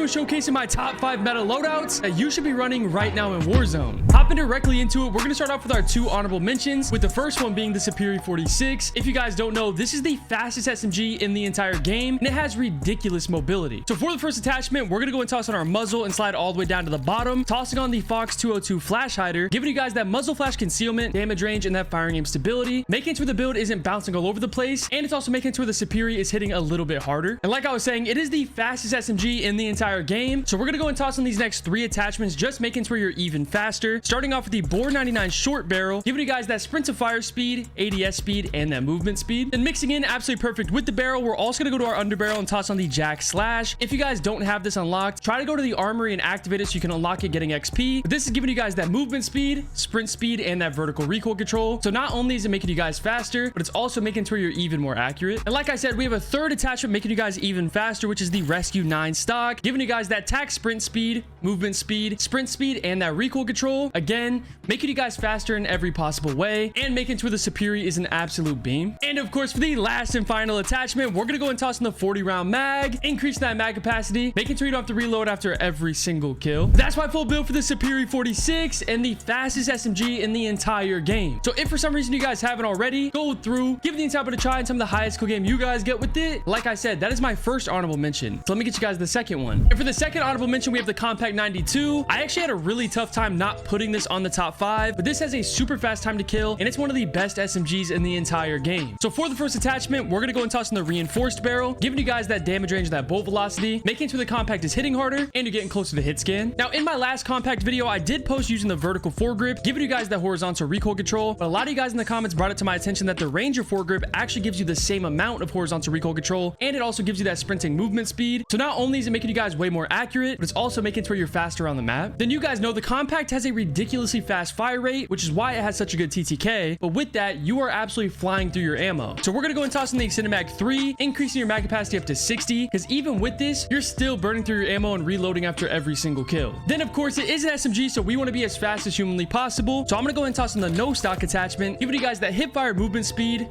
video is showcasing my top 5 meta loadouts that you should be running right now in Warzone. Hopping directly into it, we're going to start off with our 2 honorable mentions, with the first one being the Superior 46. If you guys don't know, this is the fastest SMG in the entire game, and it has ridiculous mobility. So for the first attachment, we're going to go and toss on our muzzle and slide all the way down to the bottom, tossing on the Fox 202 flash hider, giving you guys that muzzle flash concealment, damage range, and that firing aim stability, making sure the build isn't bouncing all over the place, and it's also making sure the Superior is hitting a little bit harder. And like I was saying, it is the fastest SMG in the entire game. So we're going to go and toss on these next 3 attachments, just making sure you're even faster. Starting off with the Bore 99 short barrel, giving you guys that sprint to fire speed, ADS speed, and that movement speed. And mixing in absolutely perfect with the barrel, we're also going to go to our underbarrel and toss on the Jack Slash. If you guys don't have this unlocked, try to go to the armory and activate it so you can unlock it getting XP. But this is giving you guys that movement speed, sprint speed, and that vertical recoil control. So not only is it making you guys faster, but it's also making sure you're even more accurate. And like I said, we have a third attachment making you guys even faster, which is the Rescue 9 stock, giving you guys that tac sprint speed, movement speed, sprint speed, and that recoil control. Again, making you guys faster in every possible way, and making sure the Superior is an absolute beam. And of course, for the last and final attachment, we're gonna go and toss in the 40 round mag, increase that mag capacity, making sure you don't have to reload after every single kill. That's my full build for the Superior 46 and the fastest SMG in the entire game. So if for some reason you guys haven't already, go through, give the entire bit a try, and some of the highest skill game you guys get with it. Like I said, that is my first honorable mention. So let me get you guys the second one. And for the second honorable mention, we have the Compact 92. I actually had a really tough time not putting this on the top 5, but this has a super fast time to kill, and it's one of the best SMGs in the entire game. So for the first attachment, we're gonna go and toss in the reinforced barrel, giving you guys that damage range, that bolt velocity, making sure the compact is hitting harder and you're getting closer to hit scan. Now in my last compact video, I did post using the vertical foregrip, giving you guys that horizontal recoil control, but a lot of you guys in the comments brought it to my attention that the Ranger foregrip actually gives you the same amount of horizontal recoil control, and it also gives you that sprinting movement speed. So not only is it making you guys way more accurate, but it's also making sure you're faster on the map. Then you guys know the compact has a ridiculously fast fire rate, which is why it has such a good TTK, but with that, you are absolutely flying through your ammo. So we're gonna go and toss in the Extended Mag 3, increasing your mag capacity up to 60, because even with this, you're still burning through your ammo and reloading after every single kill. Then of course, it is an SMG, so we want to be as fast as humanly possible. So I'm gonna go and toss in the no stock attachment, giving you guys that hip fire movement speed,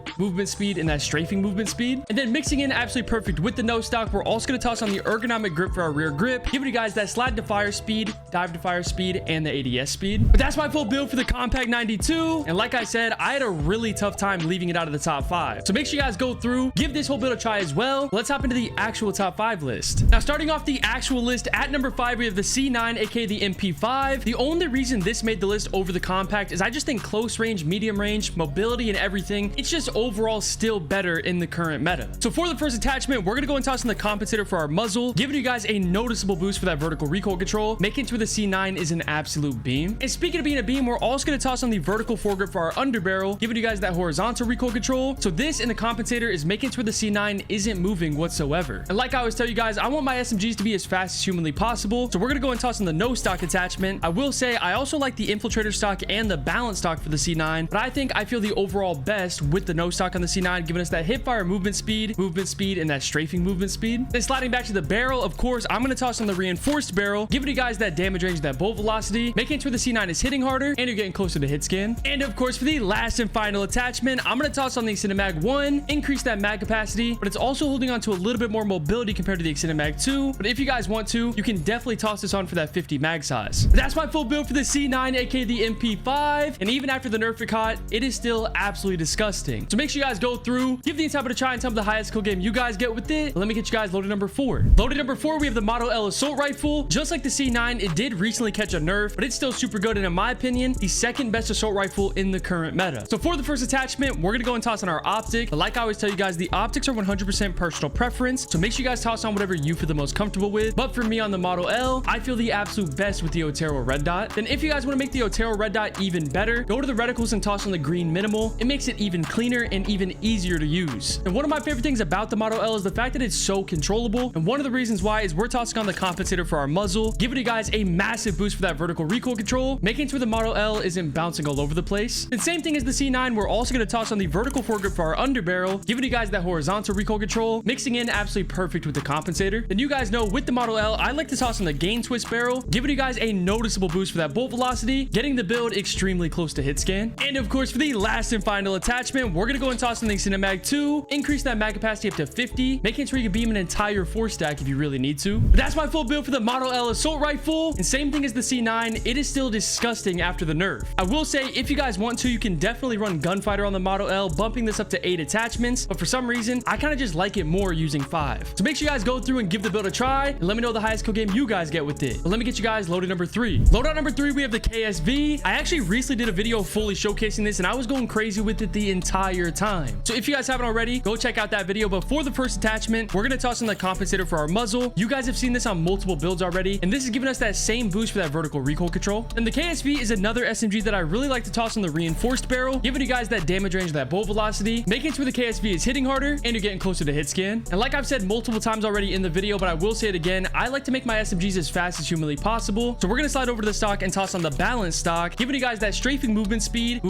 and that strafing movement speed. And then mixing in absolutely perfect with the no stock, we're also gonna toss on the ergonomic grip for our rear grip, giving you guys that slide to fire speed, dive to fire speed, and the ADS speed. But that's my full build for the Compact 92. And like I said, I had a really tough time leaving it out of the top 5. So make sure you guys go through, give this whole build a try as well. Let's hop into the actual top 5 list. Now starting off the actual list, at number 5, we have the C9, aka the MP5. The only reason this made the list over the compact is I just think close range, medium range, mobility, and everything, it's just overall still better in the current meta. So for the first attachment, we're gonna go and toss in the compensator for our muzzle, giving you guys a noticeable boost for that vertical recoil control, making sure the C9 is an absolute beam. And speaking of being a beam, we're also gonna toss on the vertical foregrip for our underbarrel, giving you guys that horizontal recoil control. So this in the compensator is making sure the C9 isn't moving whatsoever. And like I always tell you guys, I want my SMGs to be as fast as humanly possible. So we're gonna go and toss in the no stock attachment. I will say I also like the infiltrator stock and the balance stock for the C9, but I feel the overall best with the no stock on the C9, giving us that hip fire movement speed, and that strafing movement speed. Then sliding back to the barrel, of course, I'm gonna toss on the reinforced barrel, giving you guys that damage range, that bolt velocity, making sure the C9 is hitting harder and you're getting closer to hit scan. And of course, for the last and final attachment, I'm gonna toss on the Extended Mag 1, increase that mag capacity, but it's also holding on to a little bit more mobility compared to the Extended Mag 2. But if you guys want to, you can definitely toss this on for that 50 mag size. But that's my full build for the C9, aka the MP5. And even after the nerf it caught, it is still absolutely disgusting. So make sure you guys go through, give the entire bit a try, and tell me the highest skill game you guys get with it. Let me get you guys loaded number 4. Loaded number 4, we have the Model L assault rifle. Just like the C9, it did recently catch a nerf, but it's still super good, and in my opinion, the second best assault rifle in the current meta. So for the first attachment, we're gonna go and toss on our optic. But like I always tell you guys, the optics are 100% personal preference, so make sure you guys toss on whatever you feel the most comfortable with. But for me on the Model L, I feel the absolute best with the Otero red dot. Then if you guys want to make the Otero red dot even better, go to the reticles and toss on the green minimal. It makes it even cleaner and even easier to use. And one of my favorite things about the Model L is the fact that it's so controllable. And one of the reasons why is we're tossing on the compensator for our muzzle, giving you guys a massive boost for that vertical recoil control, making sure the Model L isn't bouncing all over the place. And same thing as the C9, we're also going to toss on the vertical foregrip for our underbarrel, giving you guys that horizontal recoil control, mixing in absolutely perfect with the compensator. Then you guys know with the Model L, I like to toss on the gain twist barrel, giving you guys a noticeable boost for that bolt velocity, getting the build extremely close to hit scan. And of course, for the last and final attachment, we're going to go and toss on the Extended Mag 2, increase that mag capacity up to 50, making sure you can beam an entire 4 stack if you really need to. But that's my full build for the Model L assault rifle, and same thing as the C9, it is still disgusting after the nerf. I will say, if you guys want to, you can definitely run gunfighter on the Model L, bumping this up to 8 attachments, but for some reason I kind of just like it more using 5. So make sure you guys go through and give the build a try, and let me know the highest kill game you guys get with it. But let me get you guys loaded number 3. Loadout number 3, we have the KSV. I actually recently did a video fully showcasing this, and I was going crazy with it the entire time. So if you guys haven't already, go check out that video. But for the first attachment, we're going to toss in the compensator for our muzzle. You guys have seen this on multiple builds already, and this is giving us that same boost for that vertical recoil control. And the KSV is another SMG that I really like to toss in the reinforced barrel, giving you guys that damage range, that bolt velocity, making it to where the KSV is hitting harder and you're getting closer to hit scan. And like I've said multiple times already in the video, but I will say it again, I like to make my SMGs as fast as humanly possible. So we're going to slide over to the stock and toss on the balance stock, giving you guys that strafing movement speed,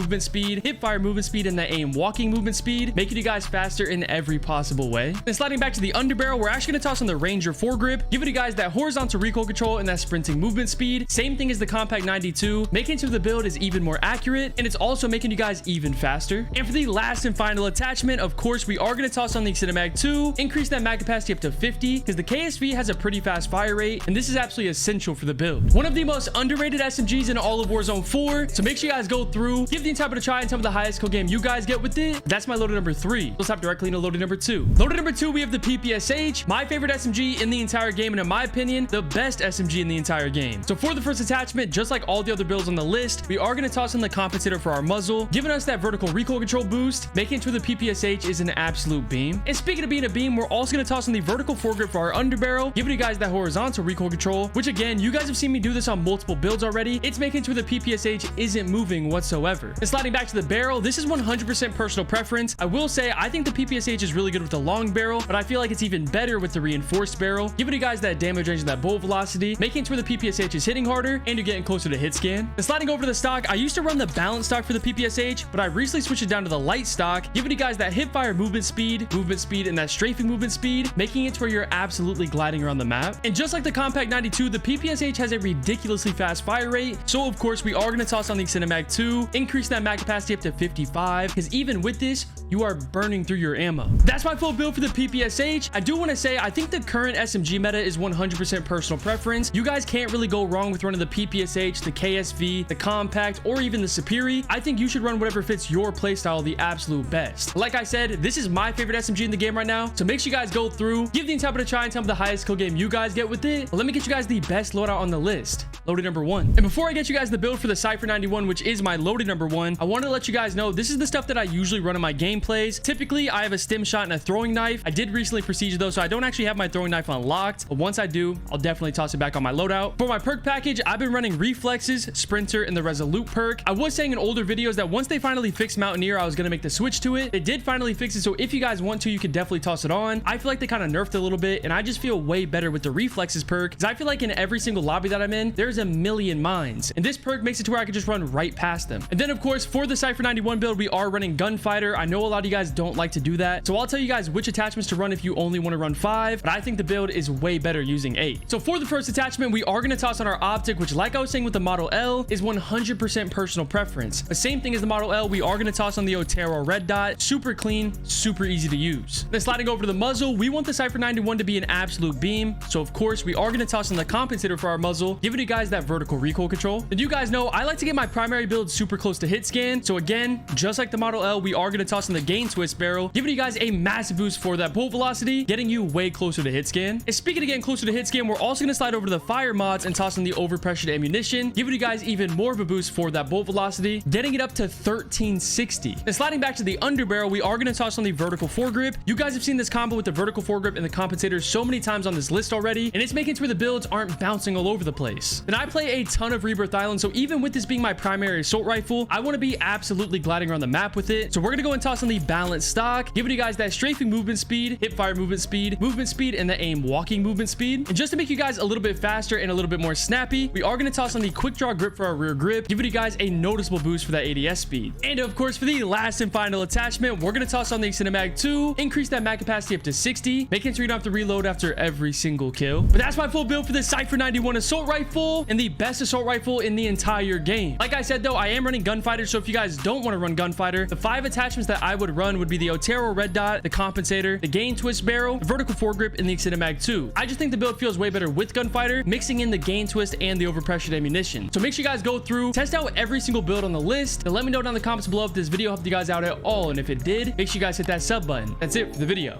hip fire movement speed, and the aim walking movement speed, making you guys faster in every possible way. Then sliding back to the underbarrel, we're actually going to toss on the Ranger foregrip, giving you guys that horizontal recoil control and that sprinting movement speed. Same thing as the Compact 92, making sure the build is even more accurate, and it's also making you guys even faster. And for the last and final attachment, of course, we are going to toss on the Cinemag 2, increase that mag capacity up to 50, because the KSV has a pretty fast fire rate, and this is absolutely essential for the build. One of the most underrated SMGs in all of Warzone 4, so make sure you guys go through, give the entire bit a try, and tell me the highest kill game you guys get with it. That's my loaded number 3. Let's hop directly into loaded number 2. Loaded number 2, we have the PPSH, my favorite SMG in the entire game, and in my opinion, the best SMG in the entire game. So for the first attachment, just like all the other builds on the list, we are going to toss in the compensator for our muzzle, giving us that vertical recoil control boost, making it to the PPSH is an absolute beam. And speaking of being a beam, we're also going to toss in the vertical foregrip for our underbarrel, giving you guys that horizontal recoil control, which again, you guys have seen me do this on multiple builds already. It's making sure the PPSH isn't moving whatsoever. And sliding back to the barrel, this is 100% personal preference. I will say, I think the PPSH is really good with the long barrel, but I feel like it's even better with the reinforced barrel, giving you guys that damage range and that bolt velocity, making sure the PPSH is hitting harder and you're getting closer to hit scan. And sliding over to the stock, I used to run the balance stock for the PPSH, but I recently switched it down to the light stock, giving you guys that hip fire movement speed, and that strafing movement speed, making it to where you're absolutely gliding around the map. And just like the Compact 92, the PPSH has a ridiculously fast fire rate, so of course we are going to toss on the Cinemag 2, increase that mag capacity up to 55, because even with this, you are burning through your ammo. That's my full build for the PPSH. I do want to say, I think the current SMG meta is 100% personal preference. You guys can't really go wrong with running the PPSH, the KSV, the Compact, or even the Superi. I think you should run whatever fits your playstyle the absolute best. Like I said, this is my favorite SMG in the game right now, so make sure you guys go through, give the entire bit a try, and tell me the highest kill game you guys get with it. But let me get you guys the best loadout on the list. Loaded number 1. And before I get you guys the build for the Cypher 91, which is my loaded number 1, I wanted to let you guys know this is the stuff that I usually run in my gameplays. Typically, I have a stim shot and a throwing knife. I did recently procedure though, so I don't actually have my throwing knife unlocked, but once I do, I'll definitely toss it back on my loadout. For my perk package, I've been running Reflexes, Sprinter, and the Resolute perk. I was saying in older videos that once they finally fixed Mountaineer, I was going to make the switch to it. They did finally fix it, so if you guys want to, you can definitely toss it on. I feel like they kind of nerfed it a little bit, and I just feel way better with the Reflexes perk, because I feel like in every single lobby that I'm in, there's a million mines, and this perk makes it to where I can just run right past them. And then of course, for the Cypher 91 build, we are running Gunfighter. I know a lot of you guys don't like to do that, so I'll tell you guys which attachments to run if you only want to run 5, but I think the build is way better using 8. So for the first attachment, we are going to toss on our optic, which like I was saying with the Model L, is 100% personal preference. The same thing as the Model L, we are going to toss on the Otero red dot. Super clean, super easy to use. Then sliding over to the muzzle, we want the Cypher 91 to be an absolute beam, so of course we are going to toss on the compensator for our muzzle, giving you guys that vertical recoil control. And you guys know I like to get my primary build super close to hit scan, so again, just like the Model L, we are going to toss on the gain twist barrel, giving you guys a massive boost for that bolt velocity, getting you way closer to hit scan. And speaking of getting closer to hit scan, we're also going to slide over to the fire mods and toss in the overpressured ammunition, giving you guys even more of a boost for that bolt velocity, getting it up to 1360. And sliding back to the underbarrel, we are going to toss on the vertical foregrip. You guys have seen this combo with the vertical foregrip and the compensator so many times on this list already, and it's making it to where the builds aren't bouncing all over the place. And I play a ton of Rebirth Island, so even with this being my primary assault rifle, I want to be absolutely gliding around the map with it. So we're going to go and toss on the balanced stock, giving you guys that strafing movement speed, hip fire movement speed, and the aim walking movement speed. And just to make you guys a little bit faster and a little bit more snappy, we are going to toss on the quick draw grip for our rear grip, giving you guys a noticeable boost for that ADS speed. And of course, for the last and final attachment, we're going to toss on the Cinemag 2, increase that mag capacity up to 60, making sure you don't have to reload after every single kill. But that's my full build for this Cypher 91 assault rifle, and the best assault rifle in the entire game. Like I said though, I am running Gunfighter, so if you guys don't want to run Gunfighter, the 5 attachments that I would run would be the Otero red dot, the compensator, the gain twist barrel, the vertical foregrip, and the Cinemag 2. I just think the build feels way better with gunfighter, mixing in the gain twist and the overpressured ammunition. So make sure you guys go through, test out every single build on the list, and let me know down in the comments below if this video helped you guys out at all. And if it did, make sure you guys hit that sub button. That's it for the video.